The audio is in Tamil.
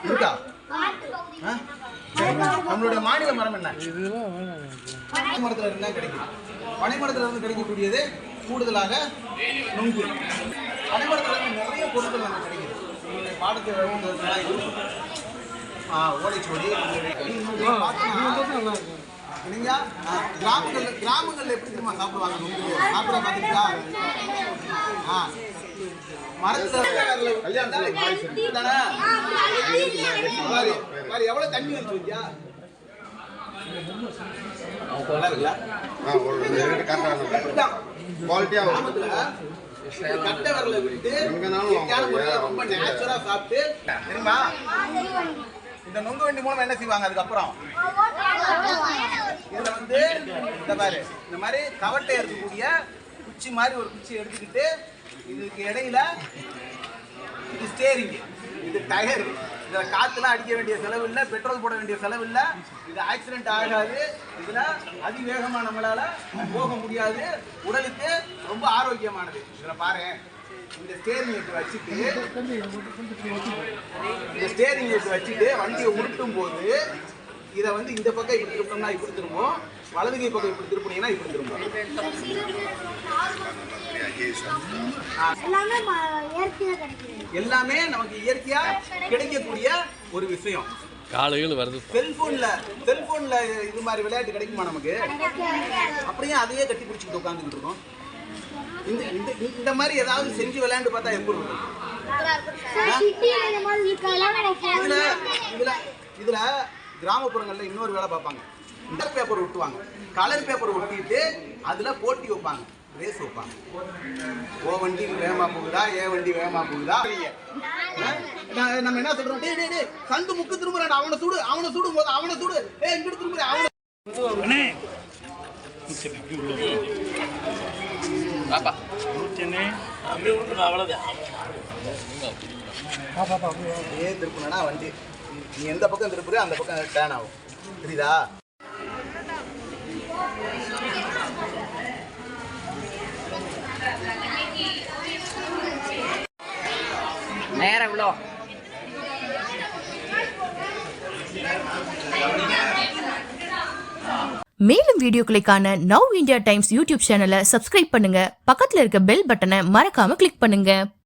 இருக்கா? நம்மளுடைய மாநில மரம் என்ன? பனை மரத்துல இருந்தா கிடைக்கும். பனை மரத்துல இருந்து கிடைக்கக்கூடியது கூடுதலாக நுங்கு. பனை மரத்துல இருந்து நிறைய பொருட்கள் நமக்கு கிடைக்குது. உங்களுடைய பாடத்தை ஓலைச்சுவடி இல்லைங்க. கிராமங்கள்ல எப்படி தெரியுமா சாப்பிடுவாங்க நுங்கு? சாப்பிட பார்த்துக்கிட்டா எவ்வளவு தண்ணி வந்து வச்சியா கட்டை வரல விட்டு ரொம்ப நேச்சுரலா சாப்பிட்டு தெரியுமா? இந்த நுங்கு வண்டி மூலம் என்ன செய்வாங்க? அதுக்கப்புறம் இதுல வந்து இந்த பாரு இந்த மாதிரி கவட்டை இருக்கக்கூடிய குச்சி மாதிரி ஒரு குச்சி எடுத்துக்கிட்டு இதுக்கு இடையில இது ஸ்டேரிங், இது டயர், இதுல காத்துலாம் அடிக்க வேண்டிய செலவு இல்லை, பெட்ரோல் போட வேண்டிய செலவு இல்லை, இது ஆக்சிடென்ட் ஆகாது, இதுல அதிவேகமா நம்மளால போக முடியாது, உடலுக்கு ரொம்ப ஆரோக்கியமானது. இதுல பாரு இந்த ஸ்டேரிங் வச்சுட்டு வண்டியை உருட்டும் போது இதை வந்து இந்த பக்கம் இப்படி திருப்போம்னா இப்படி திரும்பும், வலதுகை பக்கம் இப்படி திருப்பினீங்கன்னா இப்படி திரும்பும். எல்லாமே நமக்கு இயற்கையா கிடைக்கக்கூடிய ஒரு விஷயம். காலையில் வருது. செல்போன்ல இது மாதிரி விளையாட்டு கிடைக்குமா நமக்கு? அப்படியே அதையே கட்டி பிடிச்சிட்டு உட்காந்துக்கிட்டு இருக்கோம். இந்த மாதிரி ஏதாவது செஞ்சு விளையாண்டு பார்த்தா எப்படி இருக்கும்? இதுல கிராமப்புறங்கள்ல இன்னொரு வேலை பார்ப்பாங்க. கலர் பேப்பர் ஒட்டுவாங்க. கலர் பேப்பர் ஒட்டிட்டு அதுல போட்டி வைப்பாங்க, ரேஸ் வைப்பாங்க. ஓ வண்டி வேகமா போகுதா, ஏ வண்டி வேகமா போகுதா. நம்ம என்ன சொல்றோம்? டே சந்து முக்கு திரும்புறான், அவனை சூடு போது அவனை சூடு, இங்கிட்டு திரும்புறேன் அவனை. திருப்பினா வண்டி நீ எந்த பக்கம் திருப்புற அந்த பக்கம் டேன் ஆகும். புரியுதா? நேரம் இவ்வளோ மேலும் வீடியோக்களை காண நவ் இந்தியா டைம்ஸ் யூடியூப் சேனலை சப்ஸ்கிரைப் பண்ணுங்க. பக்கத்துல இருக்க பெல் பட்டனை மறக்காம கிளிக் பண்ணுங்க.